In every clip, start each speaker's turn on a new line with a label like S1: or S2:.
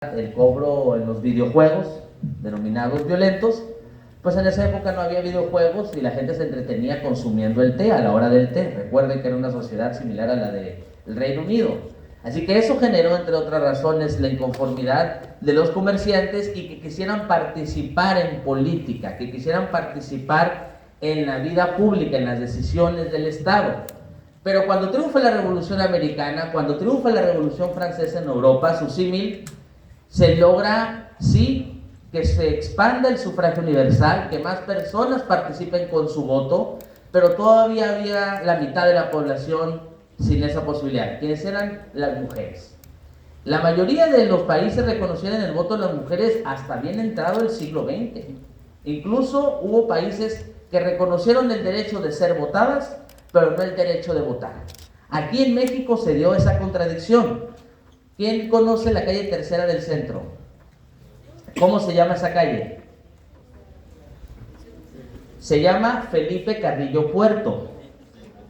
S1: el cobro en los videojuegos, denominados violentos, pues en esa época no había videojuegos y la gente se entretenía consumiendo el té a la hora del té. Recuerden que era una sociedad similar a la del Reino Unido. Así que eso generó, entre otras razones, la inconformidad de los comerciantes y que quisieran participar en política, que quisieran participar en la vida pública, en las decisiones del Estado. Pero cuando triunfa la Revolución Americana, cuando triunfa la Revolución Francesa en Europa, su símil, se logra, sí, que se expanda el sufragio universal, que más personas participen con su voto, pero todavía había la mitad de la población sin esa posibilidad, quienes eran las mujeres. La mayoría de los países reconocieron el voto de las mujeres hasta bien entrado el siglo XX. Incluso hubo países que reconocieron el derecho de ser votadas, pero no el derecho de votar. Aquí en México se dio esa contradicción. ¿Quién conoce la calle Tercera del Centro? ¿Cómo se llama esa calle? Se llama Felipe Carrillo Puerto.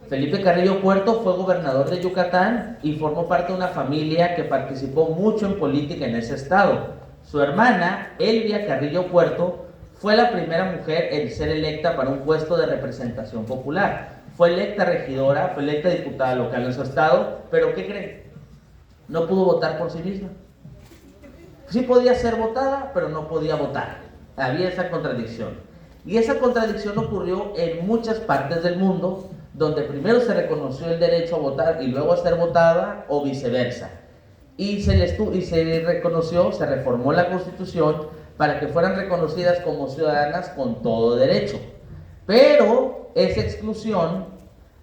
S1: Felipe Carrillo Puerto fue gobernador de Yucatán y formó parte de una familia que participó mucho en política en ese estado. Su hermana, Elvia Carrillo Puerto, fue la primera mujer en ser electa para un puesto de representación popular. Fue electa regidora, fue electa diputada local en su estado, pero ¿qué creen? No pudo votar por sí misma. Sí podía ser votada, pero no podía votar. Había esa contradicción. Y esa contradicción ocurrió en muchas partes del mundo, donde primero se reconoció el derecho a votar y luego a ser votada, o viceversa. Y se reconoció, se reformó la Constitución para que fueran reconocidas como ciudadanas con todo derecho. Pero esa exclusión,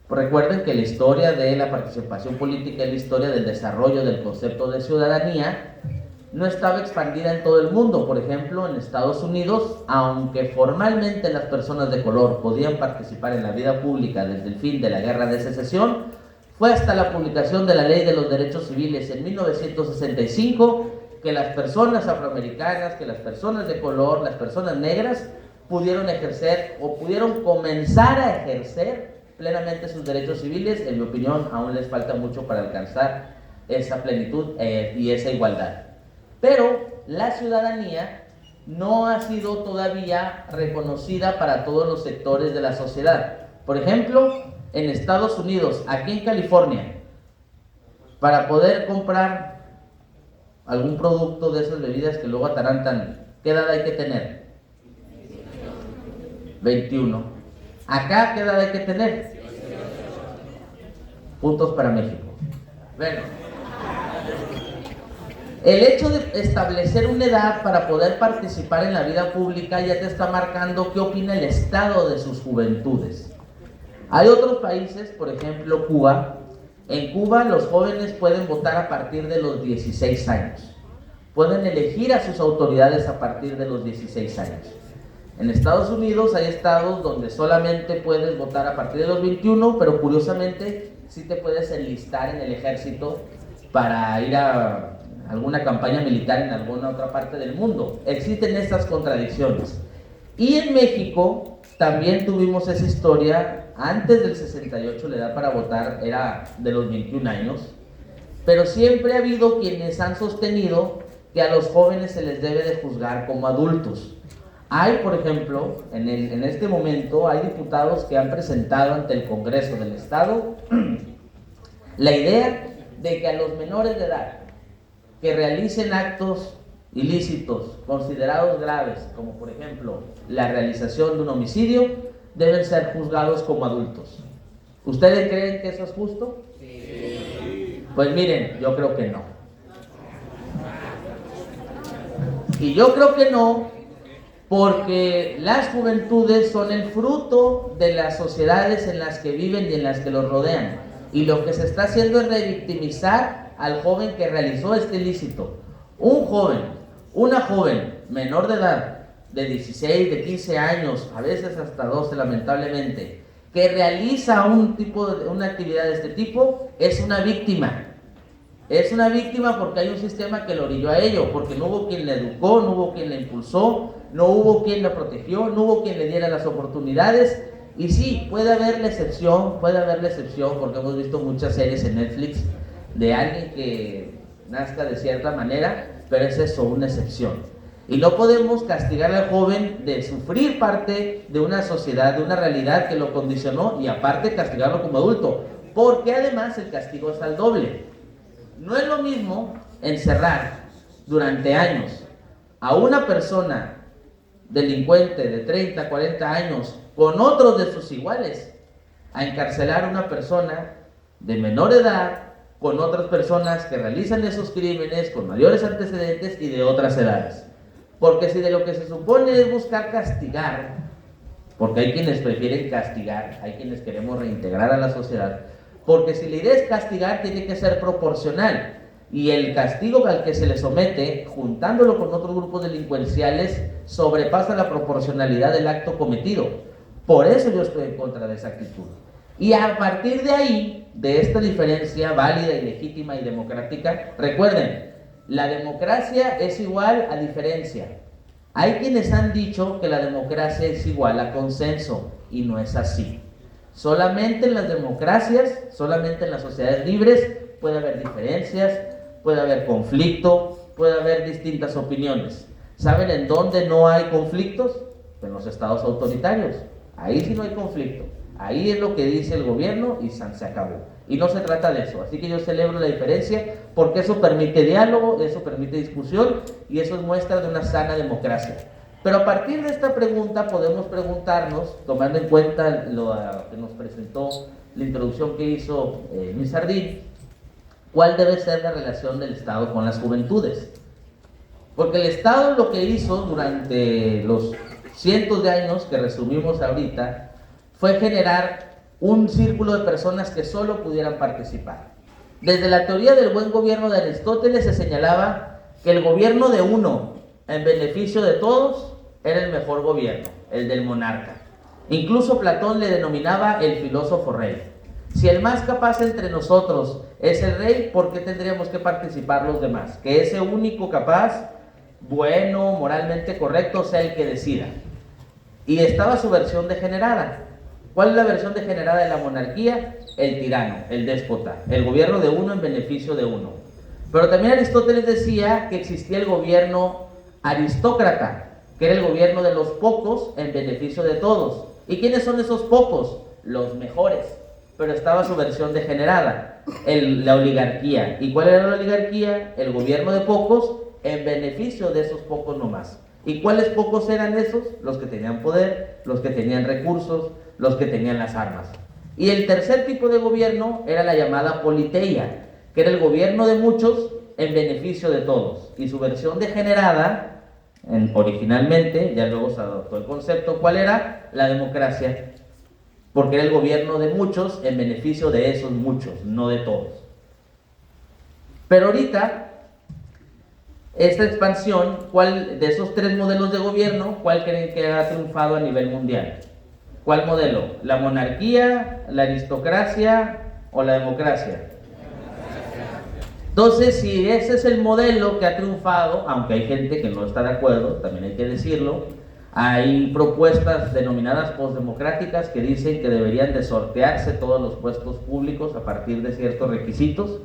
S1: recuerden que la historia de la participación política es la historia del desarrollo del concepto de ciudadanía, no estaba expandida en todo el mundo. Por ejemplo, en Estados Unidos, aunque formalmente las personas de color podían participar en la vida pública desde el fin de la Guerra de Secesión, fue hasta la publicación de la Ley de los Derechos Civiles en 1965 que las personas afroamericanas, que las personas de color, las personas negras, pudieron ejercer o pudieron comenzar a ejercer plenamente sus derechos civiles. En mi opinión, aún les falta mucho para alcanzar esa plenitud y esa igualdad. Pero la ciudadanía no ha sido todavía reconocida para todos los sectores de la sociedad. Por ejemplo, en Estados Unidos, aquí en California, para poder comprar algún producto de esas bebidas que luego atarantan, ¿qué edad hay que tener? 21. Acá, ¿qué edad hay que tener? Puntos para México. Bueno, el hecho de establecer una edad para poder participar en la vida pública ya te está marcando qué opina el Estado de sus juventudes. Hay otros países, por ejemplo Cuba. En Cuba los jóvenes pueden votar a partir de los 16 años. Pueden elegir a sus autoridades a partir de los 16 años. En Estados Unidos hay estados donde solamente puedes votar a partir de los 21, pero curiosamente sí te puedes enlistar en el ejército para ir a alguna campaña militar en alguna otra parte del mundo. Existen estas contradicciones. Y en México también tuvimos esa historia. Antes del 68 la edad para votar era de los 21 años, pero siempre ha habido quienes han sostenido que a los jóvenes se les debe de juzgar como adultos. Hay, por ejemplo, en este momento hay diputados que han presentado ante el Congreso del Estado la idea de que a los menores de edad que realicen actos ilícitos considerados graves, como por ejemplo la realización de un homicidio, deben ser juzgados como adultos. ¿Ustedes creen que eso es justo? Sí. Pues miren, yo creo que no. Y yo creo que no, porque las juventudes son el fruto de las sociedades en las que viven y en las que los rodean. Y lo que se está haciendo es revictimizar al joven que realizó este ilícito. Un joven, una joven menor de edad, de 16, de 15 años, a veces hasta 12 lamentablemente, que realiza una actividad de este tipo, es una víctima. Es una víctima porque hay un sistema que lo orilló a ello, porque no hubo quien le educó, no hubo quien le impulsó, no hubo quien la protegió, no hubo quien le diera las oportunidades. Y sí, puede haber la excepción, porque hemos visto muchas series en Netflix de alguien que nazca de cierta manera, pero es eso, una excepción. Y no podemos castigar al joven de sufrir parte de una sociedad, de una realidad que lo condicionó, y aparte castigarlo como adulto, porque además el castigo es al doble. No es lo mismo encerrar durante años a una persona delincuente de 30, 40 años con otros de sus iguales, a encarcelar a una persona de menor edad con otras personas que realizan esos crímenes con mayores antecedentes y de otras edades. Porque si de lo que se supone es buscar castigar, porque hay quienes prefieren castigar, hay quienes queremos reintegrar a la sociedad, porque si la idea es castigar, tiene que ser proporcional. Y el castigo al que se le somete, juntándolo con otros grupos delincuenciales, sobrepasa la proporcionalidad del acto cometido. Por eso yo estoy en contra de esa actitud. Y a partir de ahí, de esta diferencia válida y legítima y democrática, recuerden, la democracia es igual a diferencia. Hay quienes han dicho que la democracia es igual a consenso, y no es así. Solamente en las democracias, solamente en las sociedades libres, puede haber diferencias, puede haber conflicto, puede haber distintas opiniones. ¿Saben en dónde no hay conflictos? En los estados autoritarios. Ahí sí no hay conflicto. Ahí es lo que dice el gobierno y se acabó. Y no se trata de eso. Así que yo celebro la diferencia porque eso permite diálogo, eso permite discusión y eso es muestra de una sana democracia. Pero a partir de esta pregunta podemos preguntarnos, tomando en cuenta lo que nos presentó la introducción que hizo Luis Ardín, ¿cuál debe ser la relación del Estado con las juventudes? Porque el Estado lo que hizo durante los cientos de años que resumimos ahorita fue generar un círculo de personas que solo pudieran participar. Desde la teoría del buen gobierno de Aristóteles se señalaba que el gobierno de uno en beneficio de todos era el mejor gobierno, el del monarca. Incluso Platón le denominaba el filósofo rey. Si el más capaz entre nosotros es el rey, ¿por qué tendríamos que participar los demás? Que ese único capaz, bueno, moralmente correcto, sea el que decida. Y estaba su versión degenerada. ¿Cuál es la versión degenerada de la monarquía? El tirano, el déspota, el gobierno de uno en beneficio de uno. Pero también Aristóteles decía que existía el gobierno aristócrata, que era el gobierno de los pocos en beneficio de todos. ¿Y quiénes son esos pocos? Los mejores. Pero estaba su versión degenerada, la oligarquía. ¿Y cuál era la oligarquía? El gobierno de pocos en beneficio de esos pocos nomás. ¿Y cuáles pocos eran esos? Los que tenían poder, los que tenían recursos, los que tenían las armas. Y el tercer tipo de gobierno era la llamada politeia, que era el gobierno de muchos en beneficio de todos. Y su versión degenerada, originalmente, ya luego se adoptó el concepto, ¿cuál era? La democracia, porque era el gobierno de muchos en beneficio de esos muchos, no de todos. Pero ahorita, esta expansión, ¿cuál de esos tres modelos de gobierno, cuál creen que ha triunfado a nivel mundial? ¿Cuál modelo? ¿La monarquía, la aristocracia o la democracia? Entonces, si ese es el modelo que ha triunfado, aunque hay gente que no está de acuerdo, también hay que decirlo, hay propuestas denominadas postdemocráticas que dicen que deberían de sortearse todos los puestos públicos a partir de ciertos requisitos,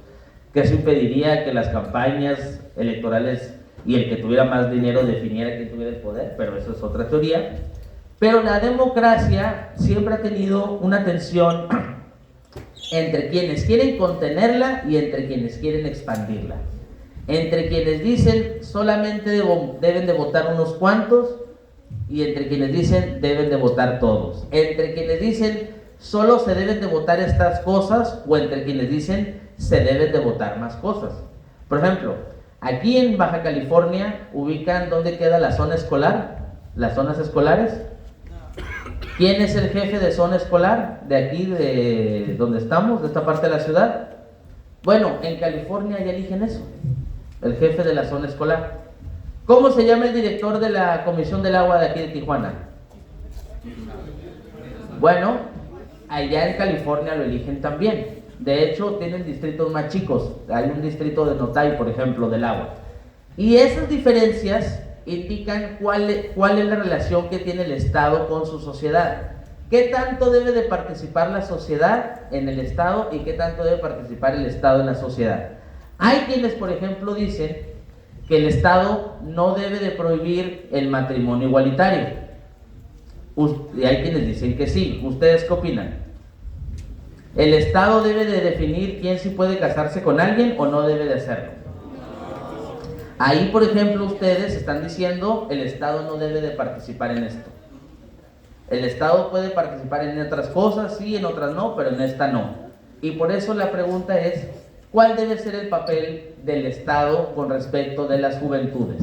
S1: que eso impediría que las campañas electorales y el que tuviera más dinero definiera quién tuviera el poder, pero eso es otra teoría. Pero la democracia siempre ha tenido una tensión entre quienes quieren contenerla y entre quienes quieren expandirla. Entre quienes dicen solamente deben de votar unos cuantos y entre quienes dicen deben de votar todos. Entre quienes dicen solo se deben de votar estas cosas o entre quienes dicen se deben de votar más cosas. Por ejemplo, aquí en Baja California ubican dónde queda la zona escolar, las zonas escolares. ¿Quién es el jefe de zona escolar de aquí, de donde estamos, de esta parte de la ciudad? Bueno, en California ya eligen eso, el jefe de la zona escolar. ¿Cómo se llama el director de la Comisión del Agua de aquí de Tijuana? Bueno, allá en California lo eligen también. De hecho, tienen distritos más chicos. Hay un distrito de Notay, por ejemplo, del agua. Y esas diferencias indican cuál es la relación que tiene el Estado con su sociedad. ¿Qué tanto debe de participar la sociedad en el Estado y qué tanto debe participar el Estado en la sociedad? Hay quienes, por ejemplo, dicen que el Estado no debe de prohibir el matrimonio igualitario. Y hay quienes dicen que sí. ¿Ustedes qué opinan? ¿El Estado debe de definir quién sí puede casarse con alguien o no debe de hacerlo? Ahí, por ejemplo, ustedes están diciendo el Estado no debe de participar en esto. El Estado puede participar en otras cosas, sí, en otras no, pero en esta no. Y por eso la pregunta es, ¿cuál debe ser el papel del Estado con respecto de las juventudes?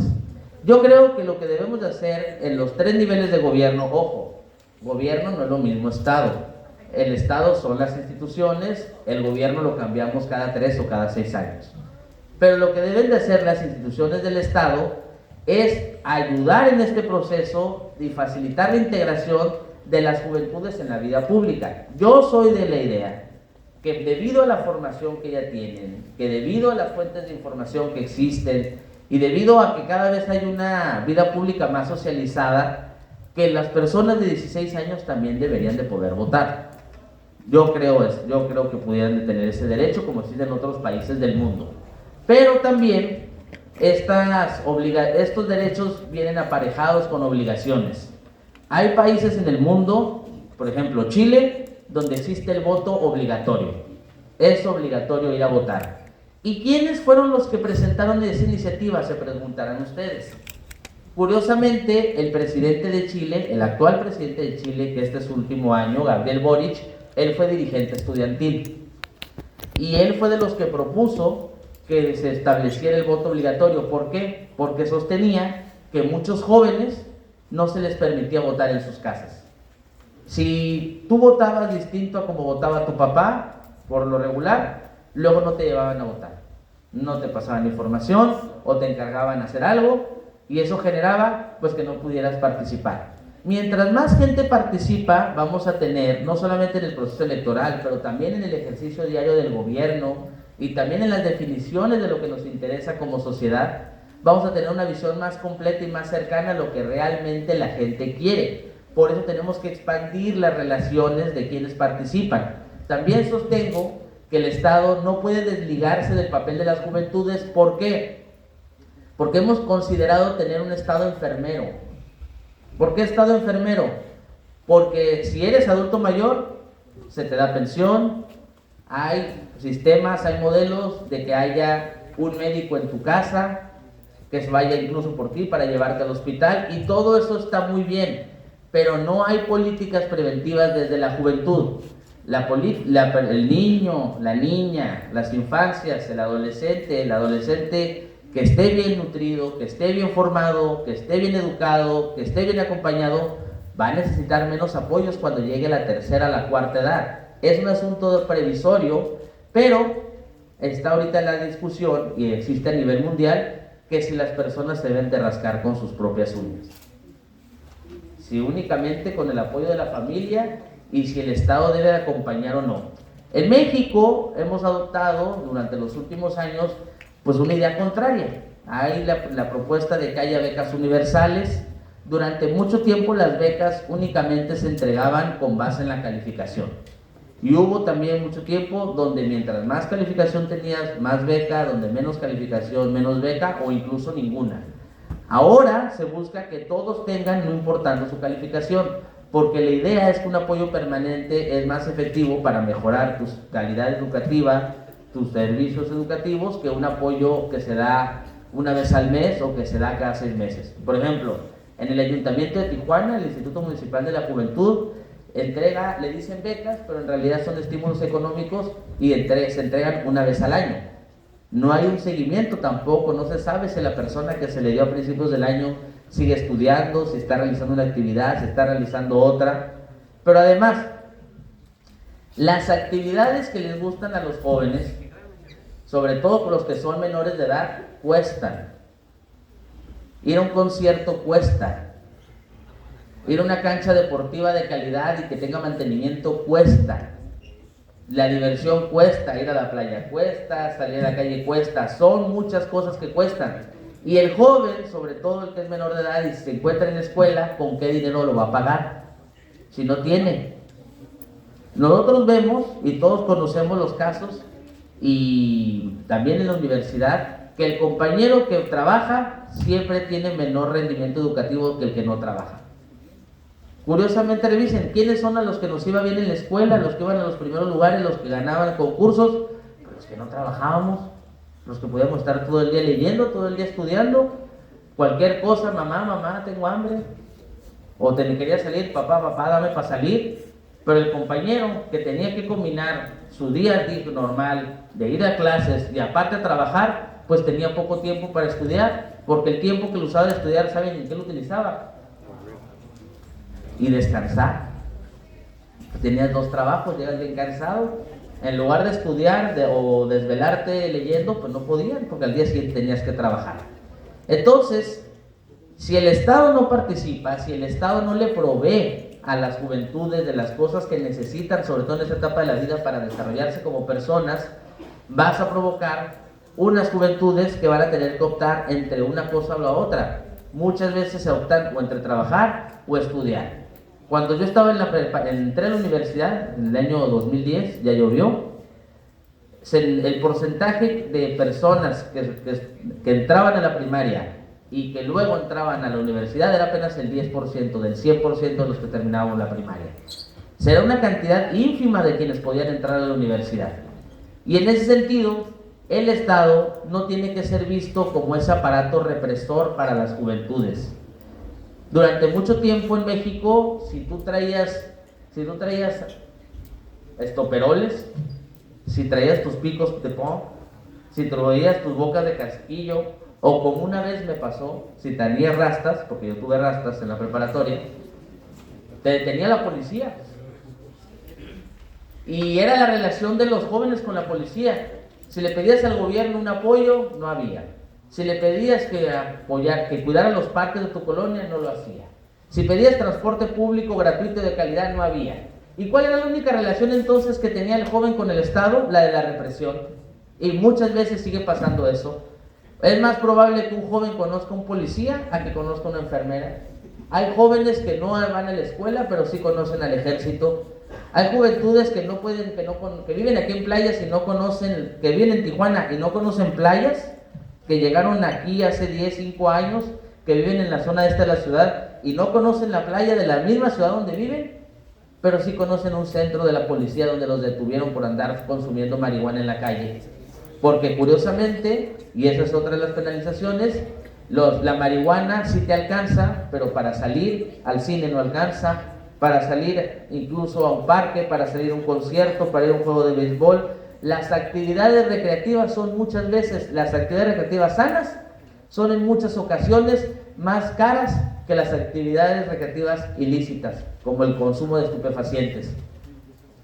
S1: Yo creo que lo que debemos de hacer en los 3 niveles de gobierno, ojo, gobierno no es lo mismo Estado. El Estado son las instituciones, el gobierno lo cambiamos cada 3 o cada 6 años. Pero lo que deben de hacer las instituciones del Estado es ayudar en este proceso y facilitar la integración de las juventudes en la vida pública. Yo soy de la idea que debido a la formación que ya tienen, que debido a las fuentes de información que existen y debido a que cada vez hay una vida pública más socializada, que las personas de 16 años también deberían de poder votar. Yo creo que pudieran de tener ese derecho como existe en otros países del mundo. Pero también estos derechos vienen aparejados con obligaciones. Hay países en el mundo, por ejemplo Chile, donde existe el voto obligatorio. Es obligatorio ir a votar. ¿Y quiénes fueron los que presentaron esa iniciativa? Se preguntarán ustedes. Curiosamente, el presidente de Chile, el actual presidente de Chile, que este es su último año, Gabriel Boric, él fue dirigente estudiantil. Y él fue de los que propuso que se estableciera el voto obligatorio. ¿Por qué? Porque sostenía que muchos jóvenes no se les permitía votar en sus casas. Si tú votabas distinto a como votaba tu papá, por lo regular, luego no te llevaban a votar. No te pasaban información o te encargaban hacer algo y eso generaba pues que no pudieras participar. Mientras más gente participa, vamos a tener, no solamente en el proceso electoral, pero también en el ejercicio diario del gobierno y también en las definiciones de lo que nos interesa como sociedad, vamos a tener una visión más completa y más cercana a lo que realmente la gente quiere. Por eso tenemos que expandir las relaciones de quienes participan. También sostengo que el Estado no puede desligarse del papel de las juventudes. ¿Por qué? Porque hemos considerado tener un Estado enfermero. ¿Por qué Estado enfermero? Porque si eres adulto mayor, se te da pensión, hay sistemas, hay modelos de que haya un médico en tu casa, que se vaya incluso por ti para llevarte al hospital, y todo eso está muy bien, pero no hay políticas preventivas desde la juventud. El niño, la niña, las infancias, el adolescente que esté bien nutrido, que esté bien formado, que esté bien educado, que esté bien acompañado, va a necesitar menos apoyos cuando llegue a la 3ª, a la 4ª edad. Es un asunto previsorio, pero está ahorita en la discusión y existe a nivel mundial que si las personas se deben de rascar con sus propias uñas. Si únicamente con el apoyo de la familia y si el Estado debe de acompañar o no. En México hemos adoptado durante los últimos años pues una idea contraria. Hay la propuesta de que haya becas universales. Durante mucho tiempo las becas únicamente se entregaban con base en la calificación. Y hubo también mucho tiempo donde mientras más calificación tenías, más beca, donde menos calificación, menos beca o incluso ninguna. Ahora se busca que todos tengan, no importando su calificación, porque la idea es que un apoyo permanente es más efectivo para mejorar tu calidad educativa, tus servicios educativos, que un apoyo que se da una vez al mes o que se da cada 6 meses. Por ejemplo, en el Ayuntamiento de Tijuana, el Instituto Municipal de la Juventud le dicen becas, pero en realidad son estímulos económicos y se entregan una vez al año. No hay un seguimiento tampoco, no se sabe si la persona que se le dio a principios del año sigue estudiando, si está realizando una actividad, si está realizando otra. Pero además, las actividades que les gustan a los jóvenes, sobre todo con los que son menores de edad, cuestan. Ir a un concierto cuesta. Ir a una cancha deportiva de calidad y que tenga mantenimiento cuesta. La diversión cuesta, ir a la playa cuesta, salir a la calle cuesta, son muchas cosas que cuestan. Y el joven, sobre todo el que es menor de edad y se encuentra en la escuela, ¿con qué dinero lo va a pagar? Si no tiene. Nosotros vemos y todos conocemos los casos y también en la universidad que el compañero que trabaja siempre tiene menor rendimiento educativo que el que no trabaja. Curiosamente revisen quiénes son a los que nos iba bien en la escuela, los que iban a los primeros lugares, los que ganaban concursos, pues los que no trabajábamos, los que podíamos estar todo el día leyendo, todo el día estudiando, cualquier cosa, mamá, tengo hambre, o te quería salir, papá, dame para salir. Pero el compañero que tenía que combinar su día a día normal de ir a clases y aparte trabajar, pues tenía poco tiempo para estudiar, porque el tiempo que lo usaba de estudiar, ¿saben en qué lo utilizaba? Y descansar. Tenías 2 trabajos, llegas bien cansado. En lugar de estudiar o desvelarte leyendo, pues no podían, porque al día siguiente tenías que trabajar. Entonces, si el Estado no participa, si el Estado no le provee a las juventudes de las cosas que necesitan, sobre todo en esta etapa de la vida, para desarrollarse como personas, vas a provocar unas juventudes que van a tener que optar entre una cosa o la otra. Muchas veces se optan o entre trabajar o estudiar. Cuando yo estaba entré a la universidad, en el año 2010, ya llovió, el porcentaje de personas que entraban a la primaria y que luego entraban a la universidad era apenas el 10% del 100% de los que terminaban la primaria. Será una cantidad ínfima de quienes podían entrar a la universidad. Y en ese sentido, el Estado no tiene que ser visto como ese aparato represor para las juventudes. Durante mucho tiempo en México, si tú traías estoperoles, si traías tus picos de pon, si traías tus bocas de casquillo, o como una vez me pasó, si tenías rastas, porque yo tuve rastas en la preparatoria, te detenía la policía. Y era la relación de los jóvenes con la policía. Si le pedías al gobierno un apoyo, no había. Si le pedías que cuidara los parques de tu colonia, no lo hacía. Si pedías transporte público gratuito y de calidad, no había. ¿Y cuál era la única relación entonces que tenía el joven con el Estado? La de la represión. Y muchas veces sigue pasando eso. Es más probable que un joven conozca a un policía a que conozca a una enfermera. Hay jóvenes que no van a la escuela, pero sí conocen al ejército. Hay juventudes que que viven aquí en playas y no conocen, que viven en Tijuana y no conocen playas, que llegaron aquí hace 10, 5 años, que viven en la zona esta de la ciudad y no conocen la playa de la misma ciudad donde viven, pero sí conocen un centro de la policía donde los detuvieron por andar consumiendo marihuana en la calle. Porque curiosamente, y esa es otra de las penalizaciones, la marihuana sí te alcanza, pero para salir al cine no alcanza, para salir incluso a un parque, para salir a un concierto, para ir a un juego de béisbol. Las actividades recreativas son muchas veces, las actividades recreativas sanas, son en muchas ocasiones más caras que las actividades recreativas ilícitas, como el consumo de estupefacientes.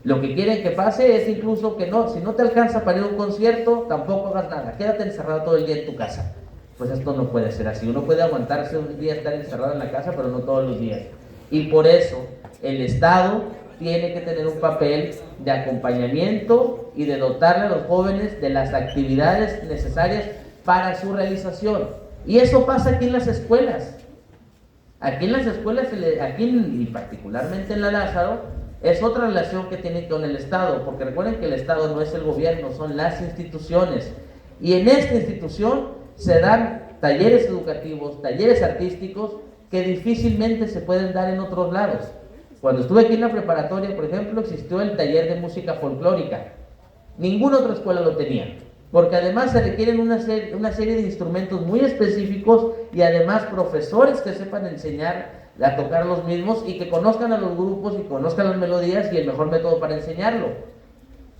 S1: Lo que quieren que pase es incluso que no, si no te alcanza para ir a un concierto, tampoco hagas nada, quédate encerrado todo el día en tu casa. Pues esto no puede ser así, uno puede aguantarse un día estar encerrado en la casa, pero no todos los días. Y por eso el Estado tiene que tener un papel de acompañamiento y de dotarle a los jóvenes de las actividades necesarias para su realización. Y eso pasa aquí en las escuelas. Aquí en las escuelas, y particularmente en la Lázaro, es otra relación que tienen con el Estado, porque recuerden que el Estado no es el gobierno, son las instituciones. Y en esta institución se dan talleres educativos, talleres artísticos, que difícilmente se pueden dar en otros lados. Cuando estuve aquí en la preparatoria, por ejemplo, existió el taller de música folclórica. Ninguna otra escuela lo tenía, porque además se requieren una serie de instrumentos muy específicos y además profesores que sepan enseñar a tocar los mismos y que conozcan a los grupos y conozcan las melodías y el mejor método para enseñarlo.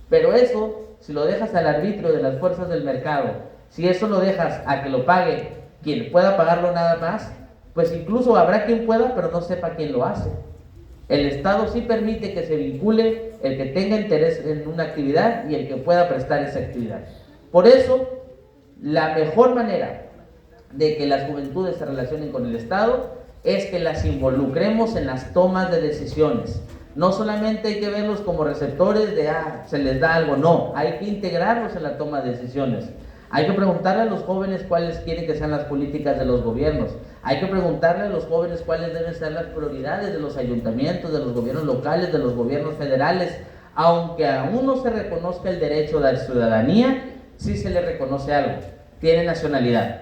S1: Pero eso, si lo dejas al arbitrio de las fuerzas del mercado, si eso lo dejas a que lo pague quien pueda pagarlo nada más, pues incluso habrá quien pueda, pero no sepa quién lo hace. El Estado sí permite que se vincule el que tenga interés en una actividad y el que pueda prestar esa actividad. Por eso, la mejor manera de que las juventudes se relacionen con el Estado es que las involucremos en las tomas de decisiones. No solamente hay que verlos como receptores de, se les da algo, no, hay que integrarlos en la toma de decisiones. Hay que preguntarle a los jóvenes cuáles quieren que sean las políticas de los gobiernos. Hay que preguntarle a los jóvenes cuáles deben ser las prioridades de los ayuntamientos, de los gobiernos locales, de los gobiernos federales. Aunque aún no se reconozca el derecho de la ciudadanía, sí se le reconoce algo. tienen nacionalidad.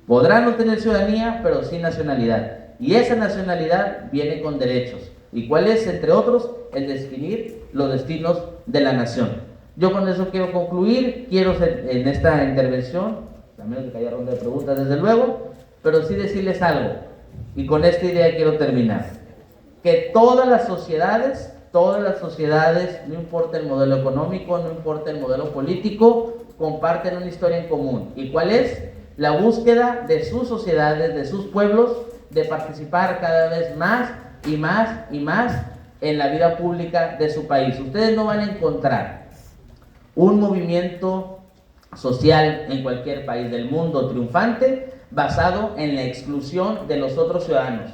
S1: Podrán no tener ciudadanía, pero sí nacionalidad. Y esa nacionalidad viene con derechos. ¿Y cuál es, entre otros? El definir los destinos de la nación. Yo con eso quiero concluir. Quiero en esta intervención, a menos que haya ronda de preguntas desde luego, pero sí decirles algo. Y con esta idea quiero terminar. Que todas las sociedades, no importa el modelo económico, no importa el modelo político, comparten una historia en común. ¿Y cuál es? La búsqueda de sus sociedades, de sus pueblos, de participar cada vez más y más y más en la vida pública de su país. Ustedes no van a encontrar un movimiento social en cualquier país del mundo triunfante basado en la exclusión de los otros ciudadanos.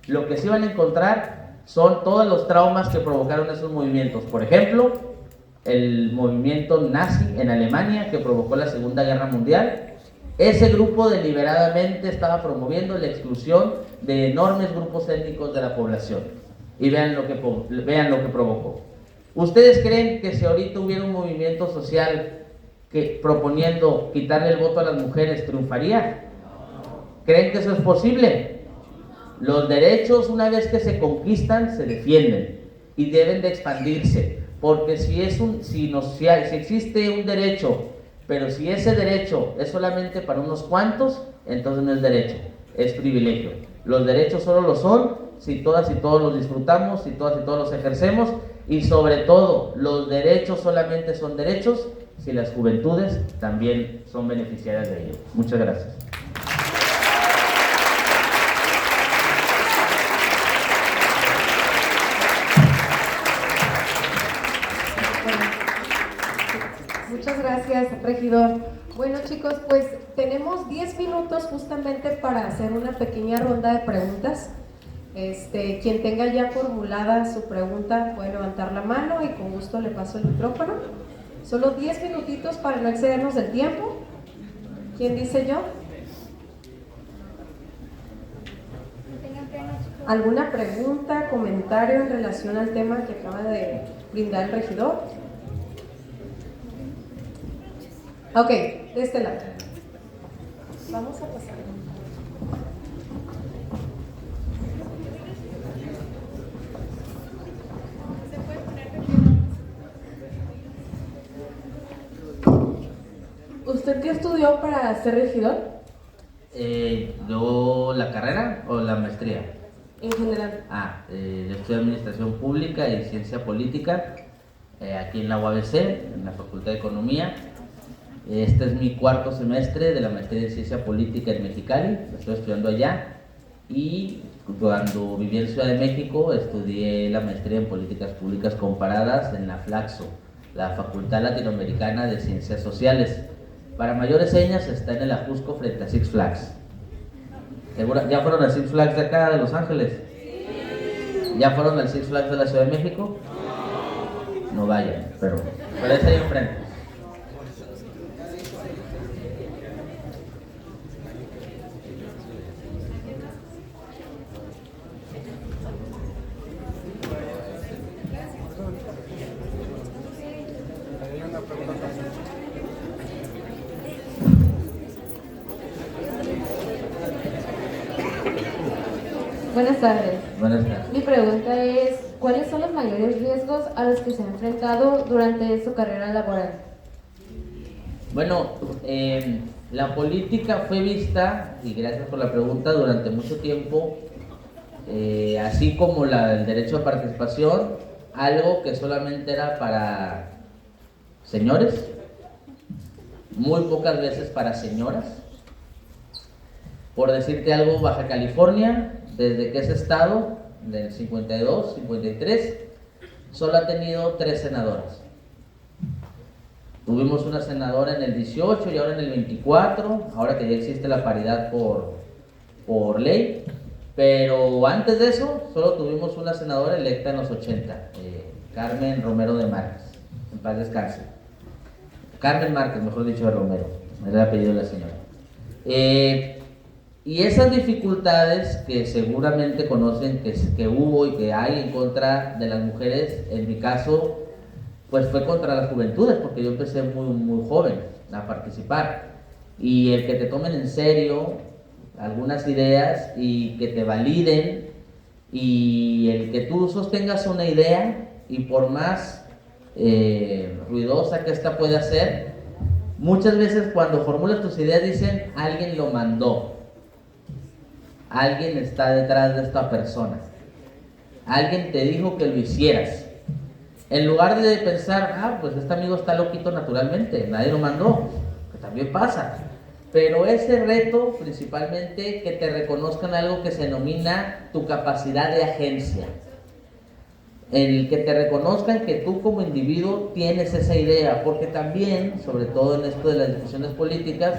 S1: Lo que sí van a encontrar son todos los traumas que provocaron esos movimientos. Por ejemplo, el movimiento nazi en Alemania que provocó la Segunda Guerra Mundial. Ese grupo deliberadamente estaba promoviendo la exclusión de enormes grupos étnicos de la población. Y vean lo que provocó. ¿Ustedes creen que si ahorita hubiera un movimiento social que proponiendo quitarle el voto a las mujeres triunfaría? ¿Creen que eso es posible? Los derechos, una vez que se conquistan, se defienden y deben de expandirse. Porque si existe un derecho, pero si ese derecho es solamente para unos cuantos, entonces no es derecho, es privilegio. Los derechos solo lo son si todas y todos los disfrutamos, si todas y todos los ejercemos, y sobre todo, los derechos solamente son derechos si las juventudes también son beneficiarias de ello. Muchas gracias.
S2: Muchas gracias, regidor. Bueno, chicos, pues tenemos 10 minutos justamente para hacer una pequeña ronda de preguntas. Quien tenga ya formulada su pregunta puede levantar la mano y con gusto le paso el micrófono. Solo 10 minutitos para no excedernos del tiempo. ¿Quién dice yo? ¿Alguna pregunta, comentario en relación al tema que acaba de brindar el regidor? Ok, de este lado. Vamos a pasar. ¿Usted qué estudió para ser regidor?
S1: Yo, ¿la carrera o la maestría?
S2: En general.
S1: Yo estudié Administración Pública y Ciencia Política aquí en la UABC, en la Facultad de Economía. Este es mi cuarto semestre de la maestría en Ciencia Política en Mexicali, lo estoy estudiando allá. Y cuando viví en Ciudad de México, estudié la maestría en Políticas Públicas Comparadas en la FLACSO, la Facultad Latinoamericana de Ciencias Sociales. Para mayores señas está en el Ajusco frente a Six Flags. ¿Ya fueron al Six Flags de acá de Los Ángeles? ¿Ya fueron al Six Flags de la Ciudad de México? No vayan, pero es ahí enfrente.
S2: Buenas tardes.
S1: Buenas tardes.
S2: Mi pregunta es, ¿cuáles son los mayores riesgos a los que se ha enfrentado durante su carrera laboral?
S1: Bueno, la política fue vista, y gracias por la pregunta, durante mucho tiempo, así como el derecho de participación, algo que solamente era para señores, muy pocas veces para señoras. Por decirte algo, Baja California, desde que es estado, del 52, 53, solo ha tenido 3 senadoras. Tuvimos una senadora en el 18 y ahora en el 24, ahora que ya existe la paridad por ley, pero antes de eso solo tuvimos una senadora electa en los 80, Carmen Romero de Márquez, en paz descanse. Carmen Márquez, mejor dicho, de Romero, es el apellido de la señora. Y esas dificultades que seguramente conocen que hubo y que hay en contra de las mujeres, en mi caso, pues fue contra las juventudes, porque yo empecé muy, muy joven a participar. y el que te tomen en serio algunas ideas y que te validen, y el que tú sostengas una idea y por más ruidosa que esta pueda ser, muchas veces cuando formulas tus ideas dicen alguien lo mandó, alguien está detrás de esta persona, alguien te dijo que lo hicieras, en lugar de pensar, pues este amigo está loquito naturalmente, nadie lo mandó, que también pasa. Pero ese reto, principalmente, que te reconozcan algo que se denomina tu capacidad de agencia. El que te reconozcan que tú como individuo tienes esa idea, porque también, sobre todo en esto de las discusiones políticas,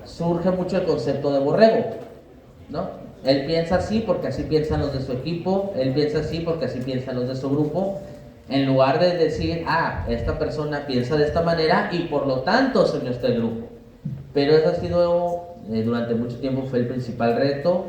S1: surge mucho el concepto de borrego, ¿no? Él piensa así porque así piensan los de su equipo, él piensa así porque así piensan los de su grupo, en lugar de decir, esta persona piensa de esta manera y por lo tanto se unió a este grupo. Pero eso ha sido, durante mucho tiempo fue el principal reto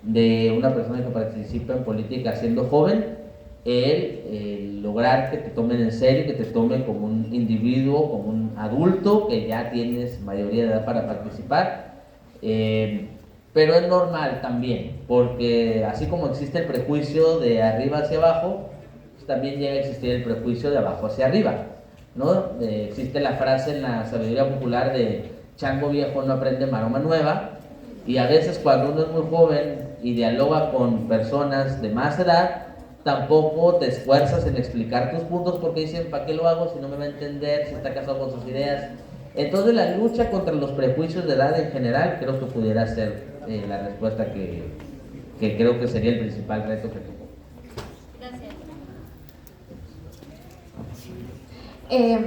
S1: de una persona que participa en política siendo joven, el lograr que te tomen en serio, que te tomen como un individuo, como un adulto, que ya tienes mayoría de edad para participar. Pero es normal también, porque así como existe el prejuicio de arriba hacia abajo, pues también llega a existir el prejuicio de abajo hacia arriba, ¿no? Existe la frase en la sabiduría popular de chango viejo no aprende maroma nueva, y a veces cuando uno es muy joven y dialoga con personas de más edad, tampoco te esfuerzas en explicar tus puntos porque dicen, ¿para qué lo hago si no me va a entender, si está casado con sus ideas? Entonces la lucha contra los prejuicios de edad en general creo que pudiera ser la respuesta que creo que sería el principal reto que tengo.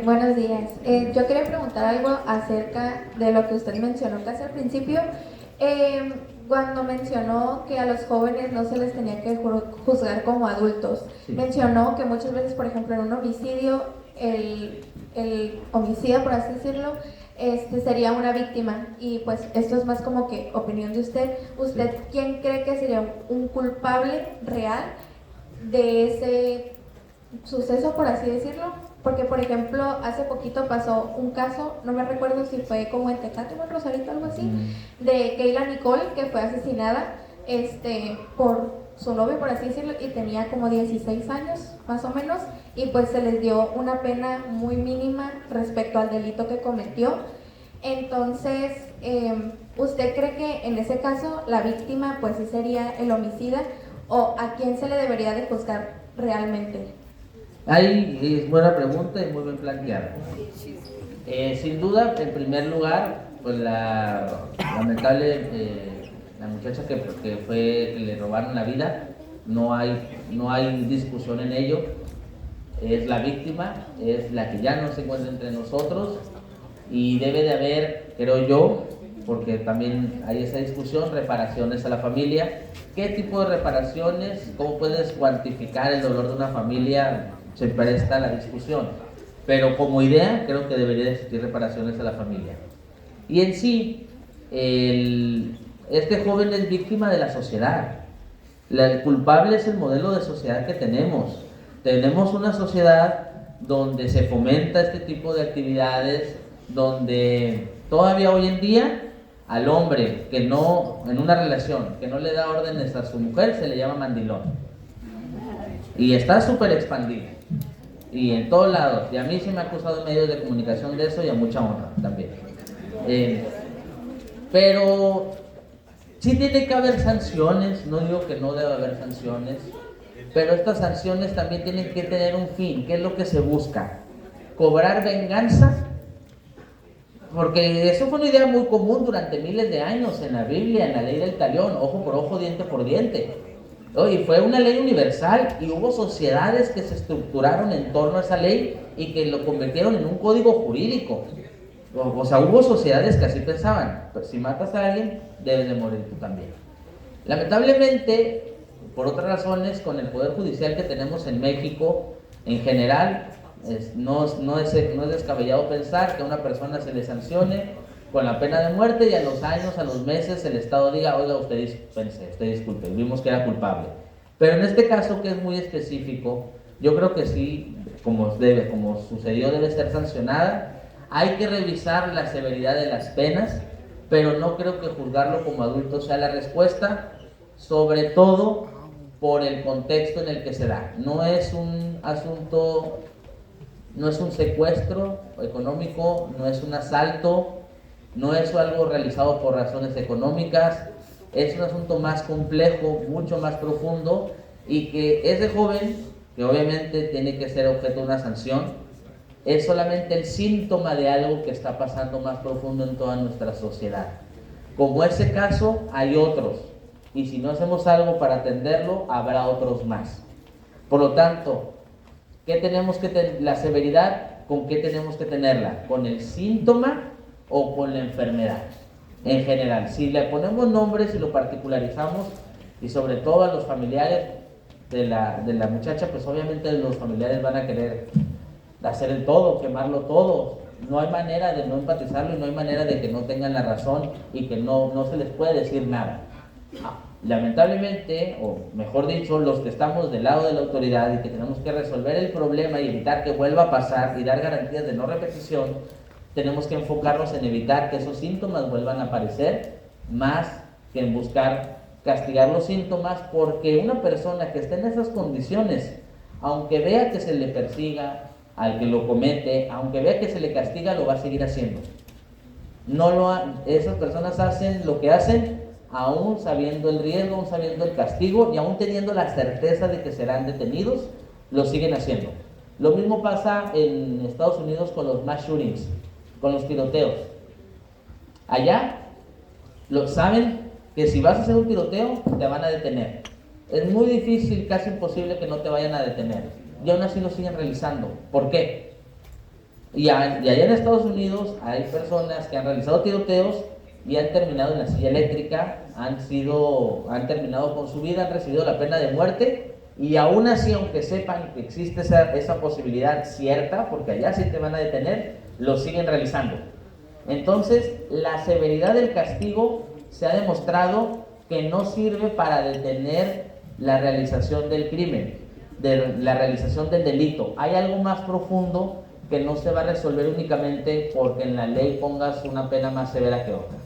S3: Buenos días. Yo quería preguntar algo acerca de lo que usted mencionó casi al principio, cuando mencionó que a los jóvenes no se les tenía que juzgar como adultos. Sí. Mencionó que muchas veces, por ejemplo, en un homicidio, el homicida, por así decirlo, sería una víctima, y pues esto es más como que opinión de usted. ¿Usted sí, quién cree que sería un culpable real de ese suceso, por así decirlo? Porque, por ejemplo, hace poquito pasó un caso, no me recuerdo si fue como en Tecate o en Rosarito, algo así, de Keila Nicole, que fue asesinada por su novio, por así decirlo, y tenía como 16 años, más o menos, y pues se les dio una pena muy mínima respecto al delito que cometió. Entonces, ¿usted cree que en ese caso la víctima pues sí sería el homicida, o a quién se le debería de juzgar realmente?
S1: Ahí es buena pregunta y muy bien planteada. Sin duda, en primer lugar, pues la lamentable la muchacha que le robaron la vida, no hay discusión en ello. Es la víctima, es la que ya no se encuentra entre nosotros, y debe de haber, creo yo, porque también hay esa discusión, reparaciones a la familia. ¿Qué tipo de reparaciones? ¿Cómo puedes cuantificar el dolor de una familia? Se presta la discusión, pero como idea creo que debería existir reparaciones a la familia. Y en sí, este joven es víctima de la sociedad. El culpable es el modelo de sociedad que tenemos. Tenemos una sociedad donde se fomenta este tipo de actividades, donde todavía hoy en día al hombre que no, en una relación, que no le da órdenes a su mujer, se le llama mandilón. Y está súper expandido. Y en todos lados, y a mí se me ha acusado en medios de comunicación de eso, y a mucha honra también. Pero sí tiene que haber sanciones, no digo que no debe haber sanciones, pero estas sanciones también tienen que tener un fin. ¿Qué es lo que se busca? ¿Cobrar venganza? Porque eso fue una idea muy común durante miles de años en la Biblia, en la ley del talión, ojo por ojo, diente por diente. Y fue una ley universal, y hubo sociedades que se estructuraron en torno a esa ley y que lo convirtieron en un código jurídico. O sea, hubo sociedades que así pensaban: pues si matas a alguien, debes de morir tú también. Lamentablemente, por otras razones, con el poder judicial que tenemos en México, en general, no es descabellado pensar que a una persona se le sancione con la pena de muerte, y a los años, a los meses, el Estado diga: oiga, usted disculpe, vimos que era culpable. Pero en este caso, que es muy específico, yo creo que sí, como sucedió, debe ser sancionada. Hay que revisar la severidad de las penas. pero no creo que juzgarlo como adulto sea la respuesta, sobre todo por el contexto en el que se da. No es un asunto, no es un secuestro económico, no es un asalto, no es algo realizado por razones económicas, es un asunto más complejo, mucho más profundo, y que ese joven, que obviamente tiene que ser objeto de una sanción, es solamente el síntoma de algo que está pasando más profundo en toda nuestra sociedad. Como ese caso, hay otros, y si no hacemos algo para atenderlo, habrá otros más. Por lo tanto, ¿qué tenemos que tener? La severidad, ¿con qué tenemos que tenerla? ¿Con el síntoma o con la enfermedad? En general, si le ponemos nombres y lo particularizamos, y sobre todo a los familiares de la muchacha, pues obviamente los familiares van a querer hacer el todo, quemarlo todo. No hay manera de no empatizarlo y no hay manera de que no tengan la razón y que no se les puede decir nada. Lamentablemente, o mejor dicho, los que estamos del lado de la autoridad y que tenemos que resolver el problema y evitar que vuelva a pasar y dar garantías de no repetición, tenemos que enfocarnos en evitar que esos síntomas vuelvan a aparecer, más que en buscar castigar los síntomas, porque una persona que esté en esas condiciones, aunque vea que se le persiga al que lo comete, aunque vea que se le castiga, lo va a seguir haciendo. Esas personas hacen lo que hacen aún sabiendo el riesgo, aún sabiendo el castigo y aún teniendo la certeza de que serán detenidos, lo siguen haciendo. Lo mismo pasa en Estados Unidos con los mass shootings, con los tiroteos. Allá saben que si vas a hacer un tiroteo, te van a detener. Es muy difícil, casi imposible que no te vayan a detener. Y aún así lo siguen realizando. ¿Por qué? Y allá en Estados Unidos hay personas que han realizado tiroteos y han terminado en la silla eléctrica, han terminado con su vida, han recibido la pena de muerte, y aún así, aunque sepan que existe esa posibilidad cierta, porque allá sí te van a detener, lo siguen realizando. Entonces, la severidad del castigo se ha demostrado que no sirve para detener la realización del crimen, de la realización del delito. Hay algo más profundo que no se va a resolver únicamente porque en la ley pongas una pena más severa que otra.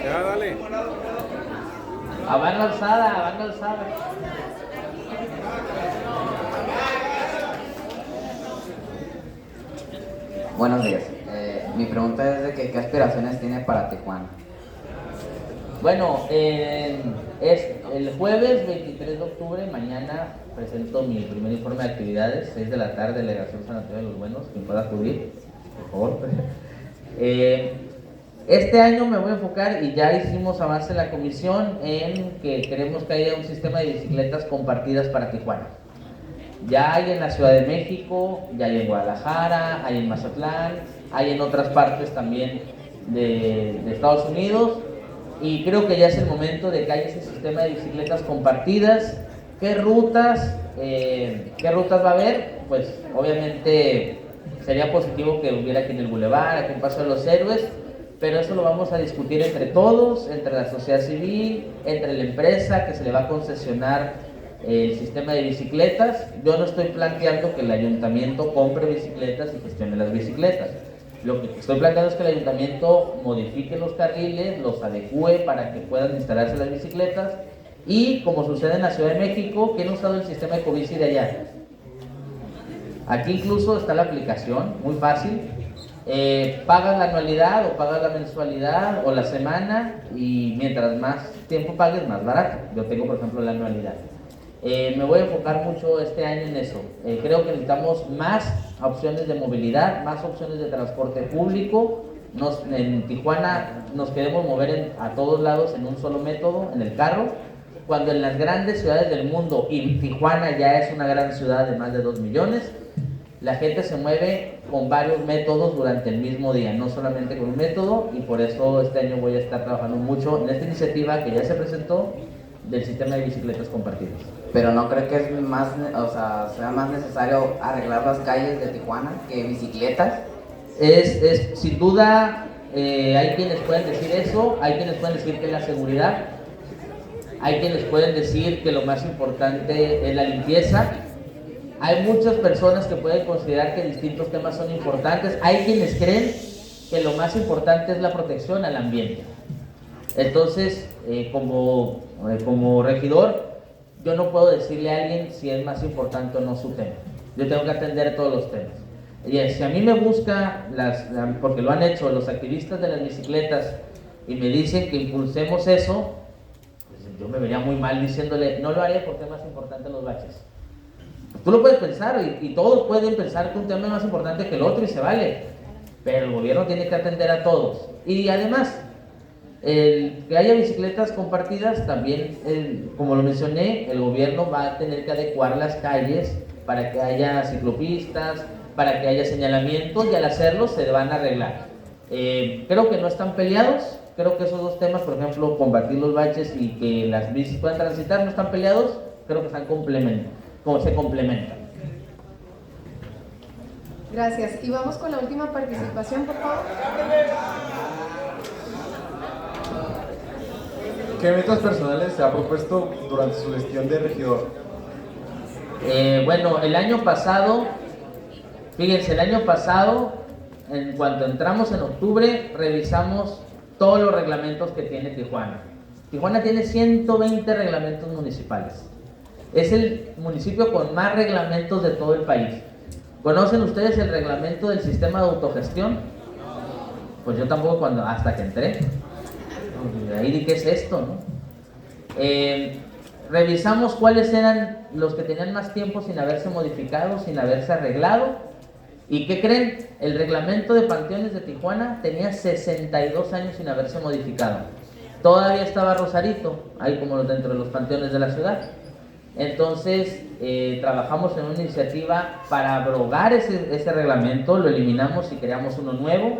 S4: Ya, dale.
S1: A mano alzada, a mano alzada.
S5: Buenos días. Mi pregunta es de que, ¿qué aspiraciones tiene para Tijuana?
S1: Bueno, es el jueves 23 de octubre, mañana presento mi primer informe de actividades, 6 de la tarde, Delegación San Antonio de los Buenos, quien pueda acudir, por favor. Este año me voy a enfocar, y ya hicimos avance en la comisión, en que queremos que haya un sistema de bicicletas compartidas para Tijuana. Ya hay en la Ciudad de México, ya hay en Guadalajara, hay en Mazatlán, hay en otras partes también de Estados Unidos, y creo que ya es el momento de que haya ese sistema de bicicletas compartidas. ¿Qué rutas va a haber? Pues obviamente sería positivo que hubiera aquí en el Boulevard, aquí en Paso de los Héroes, pero eso lo vamos a discutir entre todos, entre la sociedad civil, entre la empresa que se le va a concesionar el sistema de bicicletas. Yo no estoy planteando que el ayuntamiento compre bicicletas y gestione las bicicletas. Lo que estoy planteando es que el ayuntamiento modifique los carriles, los adecue para que puedan instalarse las bicicletas, y como sucede en la Ciudad de México, que han usado el sistema Ecobici de allá. Aquí incluso está la aplicación, muy fácil. Pagas la anualidad o pagas la mensualidad o la semana, y mientras más tiempo pagues, más barato. Yo tengo, por ejemplo, la anualidad. Me voy a enfocar mucho este año en eso. Creo que necesitamos más opciones de movilidad, más opciones de transporte público. En Tijuana nos queremos mover a todos lados en un solo método, en el carro, cuando en las grandes ciudades del mundo, y Tijuana ya es una gran ciudad de más de 2 millones, la gente se mueve con varios métodos durante el mismo día, no solamente con un método, y por eso este año voy a estar trabajando mucho en esta iniciativa que ya se presentó del sistema de bicicletas compartidas.
S5: pero no creo que es o sea, sea más necesario arreglar las calles de Tijuana que bicicletas.
S1: Sin duda, hay quienes pueden decir eso, hay quienes pueden decir que es la seguridad, hay quienes pueden decir que lo más importante es la limpieza. Hay muchas personas que pueden considerar que distintos temas son importantes. Hay quienes creen que lo más importante es la protección al ambiente. Entonces, como regidor, yo no puedo decirle a alguien si es más importante o no su tema. Yo tengo que atender todos los temas. Y si a mí me busca, porque lo han hecho los activistas de las bicicletas, y me dicen que impulsemos eso, pues yo me vería muy mal diciéndole, no lo haré porque es más importante los baches. Tú lo puedes pensar y todos pueden pensar que un tema es más importante que el otro y se vale, pero el gobierno tiene que atender a todos. Y además, el que haya bicicletas compartidas también, como lo mencioné, el gobierno va a tener que adecuar las calles para que haya ciclopistas, para que haya señalamientos, y al hacerlo se van a arreglar. Creo que no están peleados, creo que esos dos temas, por ejemplo, combatir los baches y que las bicis puedan transitar, no están peleados, creo que se complementan.
S2: Gracias. Y vamos con la última participación, por favor.
S4: ¿Qué metas personales se ha propuesto durante su gestión de regidor?
S1: Bueno, el año pasado, en cuanto entramos en octubre, revisamos todos los reglamentos que tiene Tijuana. Tijuana tiene 120 reglamentos municipales. Es el municipio con más reglamentos de todo el país. ¿Conocen ustedes el reglamento del sistema de autogestión? Pues yo tampoco hasta que entré. Ahí di, ¿qué es esto, no? Revisamos cuáles eran los que tenían más tiempo sin haberse modificado, sin haberse arreglado. ¿Y qué creen? El reglamento de panteones de Tijuana tenía 62 años sin haberse modificado. Todavía estaba Rosarito, ahí como dentro de los panteones de la ciudad. Entonces, trabajamos en una iniciativa para abrogar ese reglamento, lo eliminamos y creamos uno nuevo.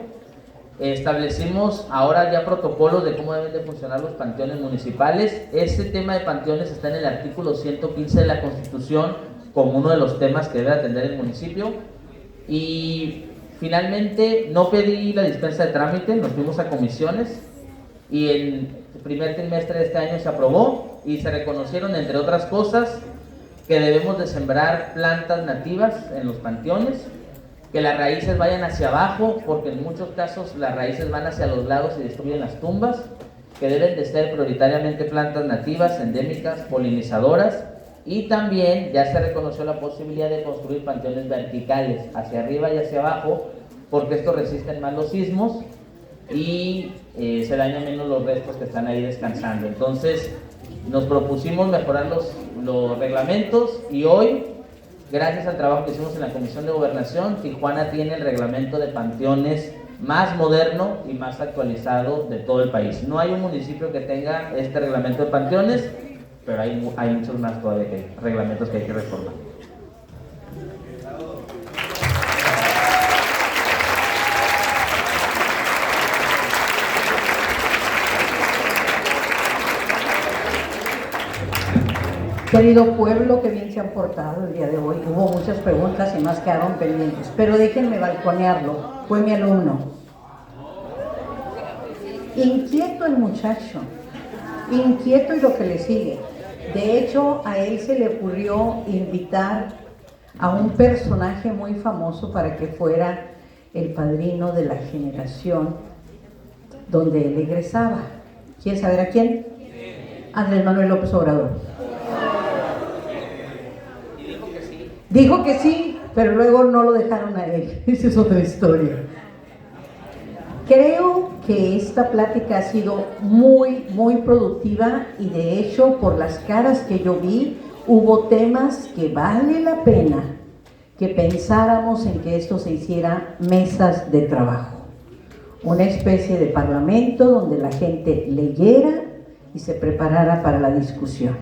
S1: Establecimos ahora ya protocolos de cómo deben de funcionar los panteones municipales. Este tema de panteones está en el artículo 115 de la Constitución como uno de los temas que debe atender el municipio. Y finalmente no pedí la dispensa de trámite, nos fuimos a comisiones y en el primer trimestre de este año se aprobó y se reconocieron, entre otras cosas, que debemos de sembrar plantas nativas en los panteones, que las raíces vayan hacia abajo, porque en muchos casos las raíces van hacia los lados y destruyen las tumbas, que deben de ser prioritariamente plantas nativas, endémicas, polinizadoras, y también ya se reconoció la posibilidad de construir panteones verticales, hacia arriba y hacia abajo, porque estos resisten más los sismos y se dañan menos los restos que están ahí descansando. Entonces nos propusimos mejorar los reglamentos y hoy, gracias al trabajo que hicimos en la Comisión de Gobernación, Tijuana tiene el reglamento de panteones más moderno y más actualizado de todo el país. No hay un municipio que tenga este reglamento de panteones, pero hay muchos más todavía reglamentos que hay que reformar.
S6: Querido pueblo, que bien se han portado el día de hoy. Hubo muchas preguntas y más quedaron pendientes, pero déjenme balconearlo. Fue mi alumno. Inquieto el muchacho, inquieto y lo que le sigue. De hecho, a él se le ocurrió invitar a un personaje muy famoso para que fuera el padrino de la generación donde él egresaba. ¿Quieren saber a quién? Andrés Manuel López Obrador. Dijo que sí, pero luego no lo dejaron a él. Esa es otra historia. Creo que esta plática ha sido muy, muy productiva y de hecho, por las caras que yo vi, hubo temas que vale la pena que pensáramos en que esto se hiciera mesas de trabajo. Una especie de parlamento donde la gente leyera y se preparara para la discusión.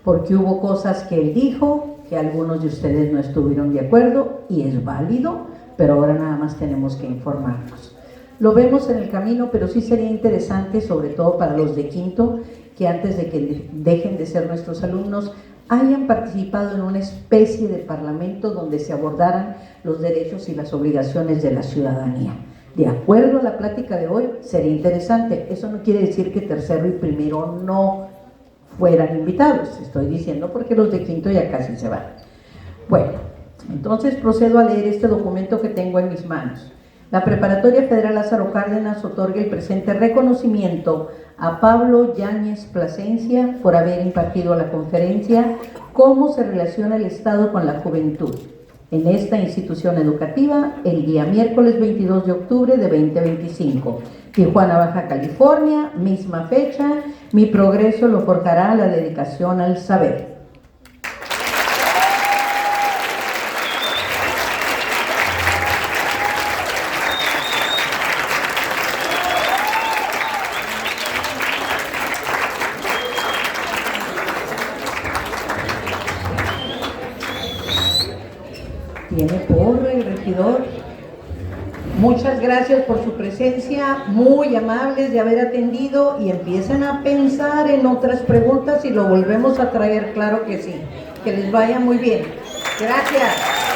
S6: Porque hubo cosas que él dijo que algunos de ustedes no estuvieron de acuerdo y es válido, pero ahora nada más tenemos que informarnos. Lo vemos en el camino, pero sí sería interesante, sobre todo para los de quinto, que antes de que dejen de ser nuestros alumnos, hayan participado en una especie de parlamento donde se abordaran los derechos y las obligaciones de la ciudadanía. De acuerdo a la plática de hoy, sería interesante. Eso no quiere decir que tercero y primero no fueran invitados. Estoy diciendo porque los de quinto ya casi se van. Bueno, entonces procedo a leer este documento que tengo en mis manos. La Preparatoria Federal Lázaro Cárdenas otorga el presente reconocimiento a Pablo Yáñez Plasencia por haber impartido la conferencia Cómo se relaciona el Estado con la juventud en esta institución educativa el día miércoles 22 de octubre de 2025. Tijuana, Baja California, misma fecha. Mi progreso lo forjará la dedicación al saber. Tiene porra el regidor. Muchas gracias por su presencia, muy amables de haber atendido, y empiecen a pensar en otras preguntas y lo volvemos a traer, claro que sí. Que les vaya muy bien. Gracias.